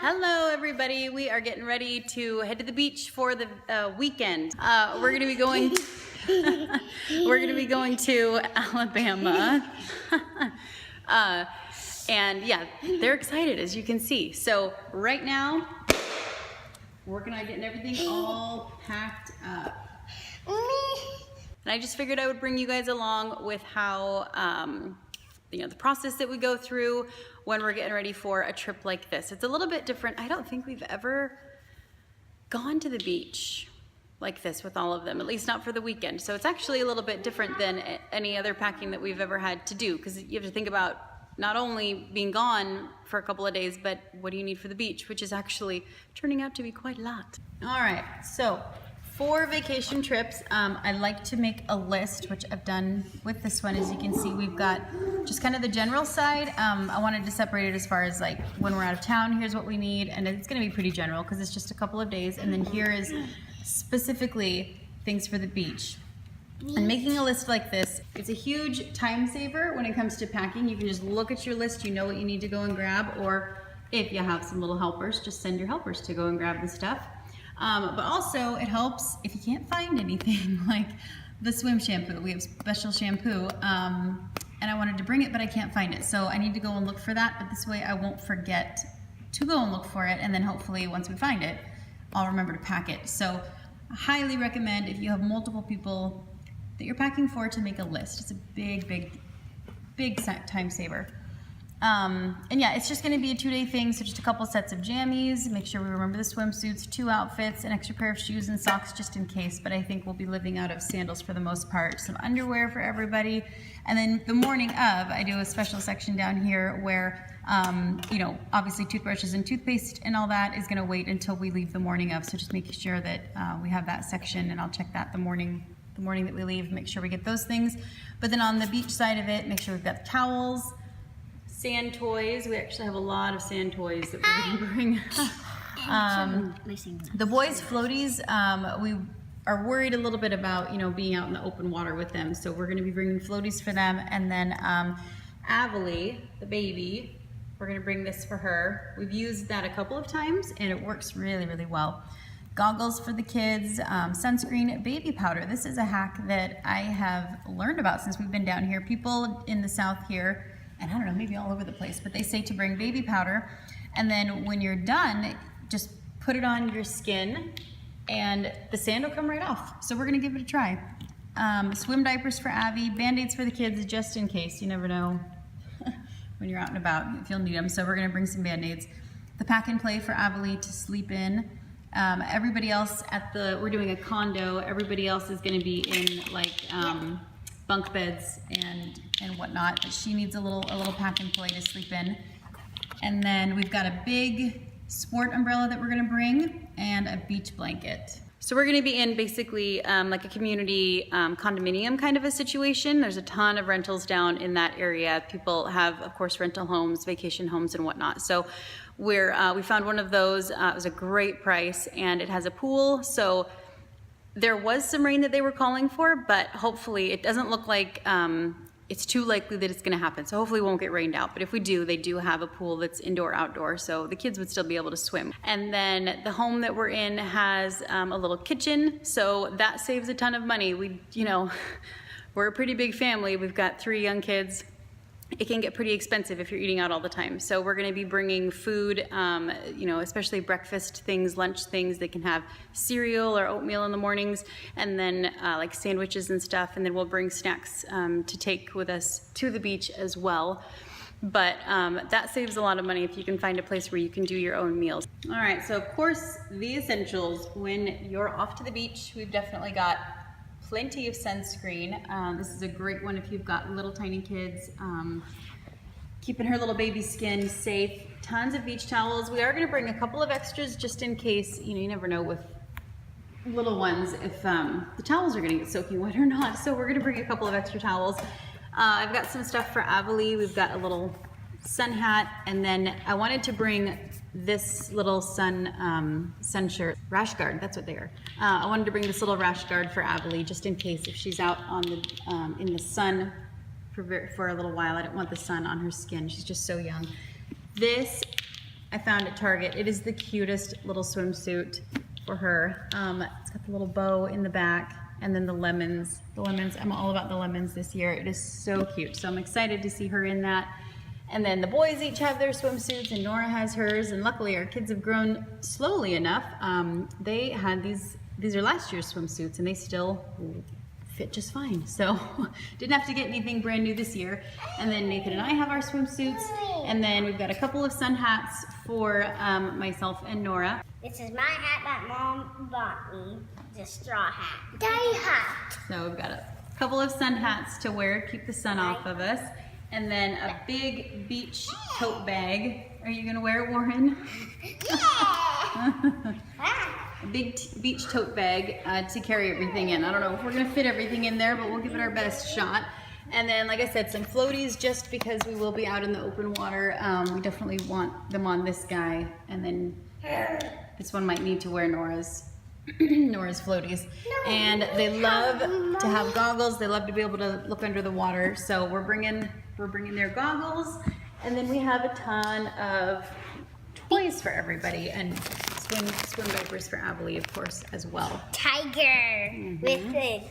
Hello everybody, we are getting ready to head to the beach for the weekend. We're gonna be going to Alabama. And yeah, they're excited, as you can see. So right now, working on getting everything all packed up. And I just figured I would bring you guys along with how the process that we go through when we're getting ready for a trip like this. It's a little bit different. I don't think we've ever gone to the beach like this with all of them, at least not for the weekend. So it's actually a little bit different than any other packing that we've ever had to do, because you have to think about not only being gone for a couple of days, but what do you need for the beach, which is actually turning out to be quite a lot. All right, so for vacation trips, I like to make a list, which I've done with this one. As you can see, we've got just kind of the general side. I wanted to separate it as far as like when we're out of town, here's what we need. And it's gonna be pretty general because it's just a couple of days. And then here is specifically things for the beach. And making a list like this, it's a huge time saver when it comes to packing. You can just look at your list, you know what you need to go and grab, or if you have some little helpers, just send your helpers to go and grab the stuff. But also it helps if you can't find anything like the swim shampoo. We have special shampoo and I wanted to bring it, but I can't find it. So I need to go and look for that, but this way I won't forget to go and look for it. And then hopefully once we find it, I'll remember to pack it. So I highly recommend, if you have multiple people that you're packing for, to make a list. It's a big time saver. And yeah, it's just gonna be a 2-day thing, so just a couple sets of jammies, make sure we remember the swimsuits, 2 outfits, an extra pair of shoes and socks just in case, but I think we'll be living out of sandals for the most part, some underwear for everybody, and then the morning of, I do a special section down here where, obviously toothbrushes and toothpaste and all that is gonna wait until we leave the morning of, so just making sure that we have that section, and I'll check that the morning that we leave, make sure we get those things. But then on the beach side of it, make sure we've got towels, sand toys. We actually have a lot of sand toys that we're gonna bring. The boys' floaties, we are worried a little bit about, being out in the open water with them. So we're gonna be bringing floaties for them. And then Avalie, the baby, we're gonna bring this for her. We've used that a couple of times and it works really, really well. Goggles for the kids, sunscreen, baby powder. This is a hack that I have learned about since we've been down here. People in the south here, and I don't know, maybe all over the place, but they say to bring baby powder, and then when you're done, just put it on your skin and the sand will come right off. So we're gonna give it a try. Swim diapers for Abby, Band-Aids for the kids just in case. You never know when you're out and about if you'll need them, so we're gonna bring some Band-Aids. The pack and play for Avalie to sleep in. Everybody else we're doing a condo, everybody else is gonna be in like bunk beds and whatnot, but she needs a little pack and play to sleep in. And then we've got a big sport umbrella that we're gonna bring and a beach blanket. So we're gonna be in basically like a community condominium kind of a situation. There's a ton of rentals down in that area. People have, of course, rental homes, vacation homes and whatnot. So we found one of those. It was a great price and it has a pool. So there was some rain that they were calling for, but hopefully it doesn't look like it's too likely that it's gonna happen. So hopefully it won't get rained out. But if we do, they do have a pool that's indoor, outdoor, so the kids would still be able to swim. And then the home that we're in has a little kitchen, so that saves a ton of money. We're a pretty big family. We've got 3 young kids. It can get pretty expensive if you're eating out all the time. So we're gonna be bringing food, especially breakfast things, lunch things. They can have cereal or oatmeal in the mornings, and then like sandwiches and stuff. And then we'll bring snacks to take with us to the beach as well. But that saves a lot of money if you can find a place where you can do your own meals. All right, so of course, the essentials when you're off to the beach, we've definitely got plenty of sunscreen. This is a great one if you've got little tiny kids, keeping her little baby skin safe. Tons of beach towels. We are gonna bring a couple of extras just in case, you never know with little ones if the towels are gonna get soaking wet or not. So we're gonna bring a couple of extra towels. I've got some stuff for Avalie. We've got a little sun hat, and then I wanted to bring this little sun shirt, rash guard, that's what they are. I wanted to bring this little rash guard for Avalie just in case if she's out on the in the sun for a little while. I didn't want the sun on her skin. She's just so young. This I found at Target. It is the cutest little swimsuit for her. It's got the little bow in the back and then the lemons. The lemons, I'm all about the lemons this year. It is so cute. So I'm excited to see her in that. And then the boys each have their swimsuits and Nora has hers. And luckily our kids have grown slowly enough. They had these are last year's swimsuits and they still fit just fine. So didn't have to get anything brand new this year. And then Nathan and I have our swimsuits. And then we've got a couple of sun hats for myself and Nora. This is my hat that Mom bought me. It's a straw hat. Daddy hat. So we've got a couple of sun hats to wear, keep the sun off of us. And then a big beach tote bag. Are you gonna wear it, Warren? Yeah. A big beach tote bag to carry everything in. I don't know if we're gonna fit everything in there, but we'll give it our best shot. And then, like I said, some floaties just because we will be out in the open water. We definitely want them on this guy. And then this one might need to wear Nora's floaties. And they love to have goggles. They love to be able to look under the water. So we're bringing their goggles. And then we have a ton of toys for everybody and swim diapers for Avalie, of course, as well. Tiger with the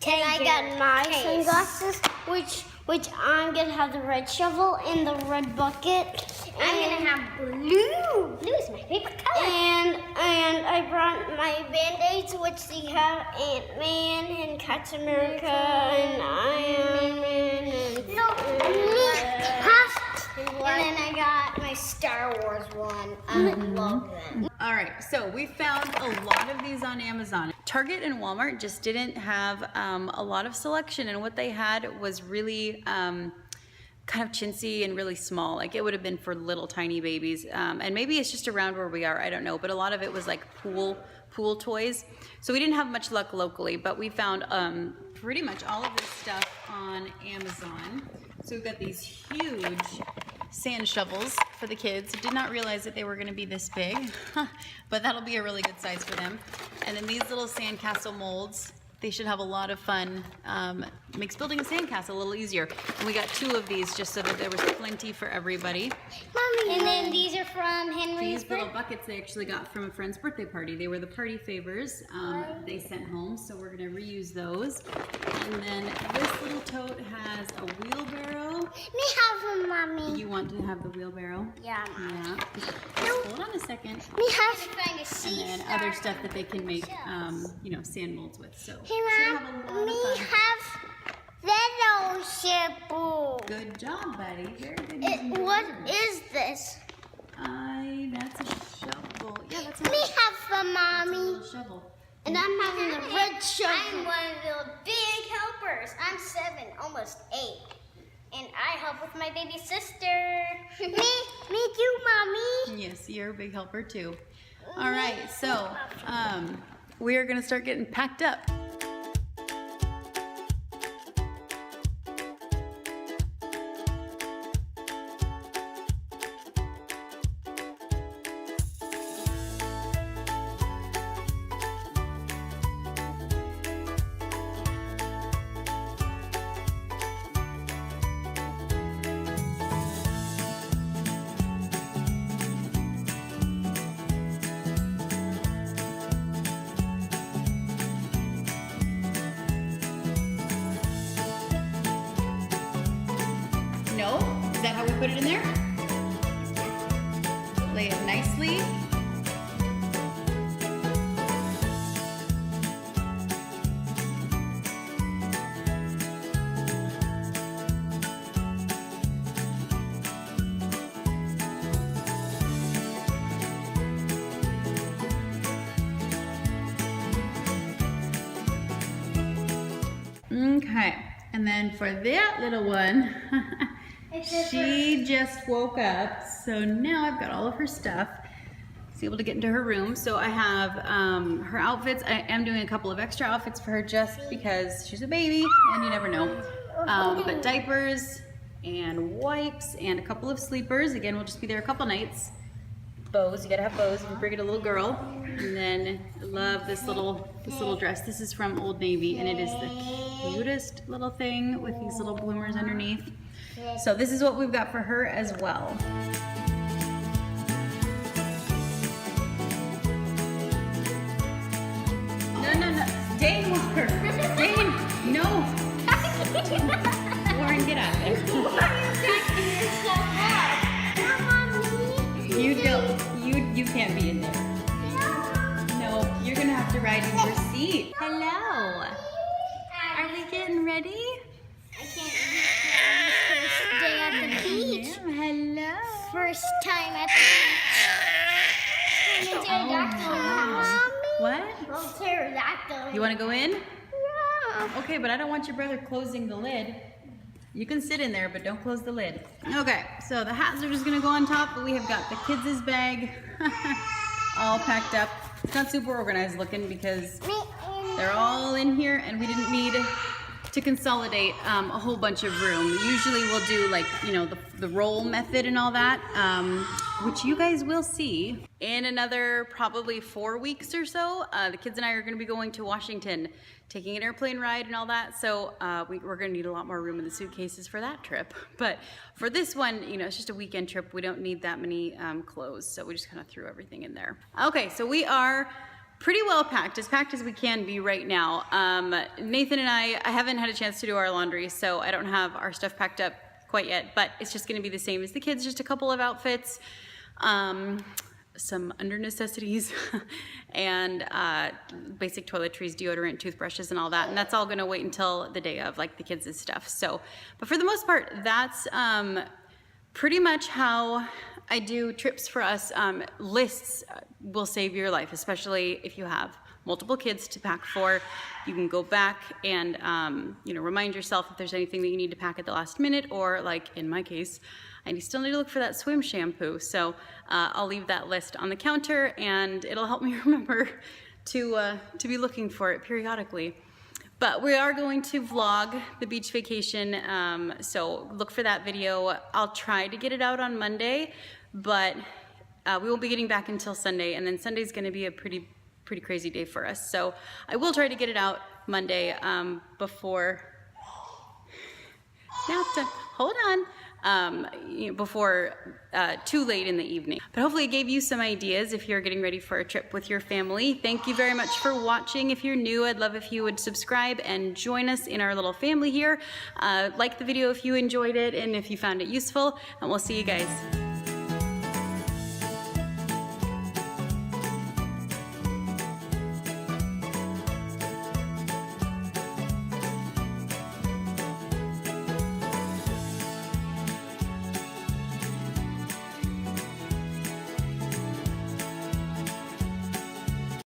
tiger. I got my sunglasses, which I'm gonna have the red shovel in the red bucket. I'm gonna have blue. Blue is my favorite color. And I brought my band-aids, which they have Ant-Man and Captain America and Iron Man and and then I got my Star Wars one. I love them. All right, so we found a lot of these on Amazon. Target and Walmart just didn't have a lot of selection, and what they had was really kind of chintzy and really small. Like it would have been for little tiny babies, and maybe it's just around where we are, I don't know, but a lot of it was like pool toys. So we didn't have much luck locally, but we found pretty much all of this stuff on Amazon. So we've got these huge sand shovels for the kids. Did not realize that they were gonna be this big, but that'll be a really good size for them. And then these little sandcastle molds, they should have a lot of fun. Makes building a sandcastle a little easier. And we got 2 of these just so that there was plenty for everybody. Mommy. And then these are from Henry's. These little buckets they actually got from a friend's birthday party. They were the party favors they sent home, so we're gonna reuse those. And then this little tote has a wheelbarrow. Me have a Mommy. You want to have the wheelbarrow? Yeah. Yeah. Just hold on a second. Me have find a sea And then other stuff that they can make, sand molds with. So hey, Mom, me have fellowship. Good job, buddy. Very good. What is this? That's a shovel. Yeah, that's a me have a Mommy. Shovel. And I'm having the red shovel. I'm one of the big helpers. I'm 7, almost 8. And I help with my baby sister. me too, Mommy. Yes, you're a big helper too. All right, so we are gonna start getting packed up. No? Is that how we put it in there? Lay it nicely. Okay, and then for that little one, she just woke up, so now I've got all of her stuff. She's able to get into her room. So I have her outfits. I am doing a couple of extra outfits for her just because she's a baby and you never know. But diapers and wipes and a couple of sleepers. Again, we'll just be there a couple nights. Bows, you gotta have bows if you bring it a little girl. And then I love this little dress. This is from Old Navy and it is the cutest little thing with these little bloomers underneath. So this is what we've got for her as well. No. Lauren, get out there. You can't be in there. No, you're gonna have to ride in your seat. Hello. Are we getting ready? I can't believe it's first day at the beach. Hello. First time at the beach. What? Little pterodactyl. You want to go in? Yeah. Okay, but I don't want your brother closing the lid. You can sit in there, but don't close the lid. Okay, so the hats are just gonna go on top, but we have got the kids' bag all packed up. It's not super organized looking because they're all in here and we didn't need to consolidate a whole bunch of room. Usually we'll do like, you know, the roll method and all that, which you guys will see in another probably 4 weeks or so. The kids and I are gonna be going to Washington, taking an airplane ride and all that. So we're gonna need a lot more room in the suitcases for that trip. But for this one, you know, it's just a weekend trip. We don't need that many clothes. So we just kind of threw everything in there. Okay, so we are pretty well packed as we can be right now. Nathan and I haven't had a chance to do our laundry, so I don't have our stuff packed up quite yet, but it's just gonna be the same as the kids, just a couple of outfits, some under necessities, and basic toiletries, deodorant, toothbrushes, and all that, and that's all gonna wait until the day of, like the kids' stuff. So, but for the most part, that's pretty much how I do trips for us. Lists will save your life, especially if you have multiple kids to pack for. You can go back and you know, remind yourself if there's anything that you need to pack at the last minute, or like in my case, I still need to look for that swim shampoo. So I'll leave that list on the counter and it'll help me remember to be looking for it periodically. But we are going to vlog the beach vacation, so look for that video. I'll try to get it out on Monday, but we won't be getting back until Sunday, and then Sunday's gonna be a pretty crazy day for us. So I will try to get it out Monday before, hold on, you know, before too late in the evening. But hopefully it gave you some ideas if you're getting ready for a trip with your family. Thank you very much for watching. If you're new, I'd love if you would subscribe and join us in our little family here. Like the video if you enjoyed it and if you found it useful, and we'll see you guys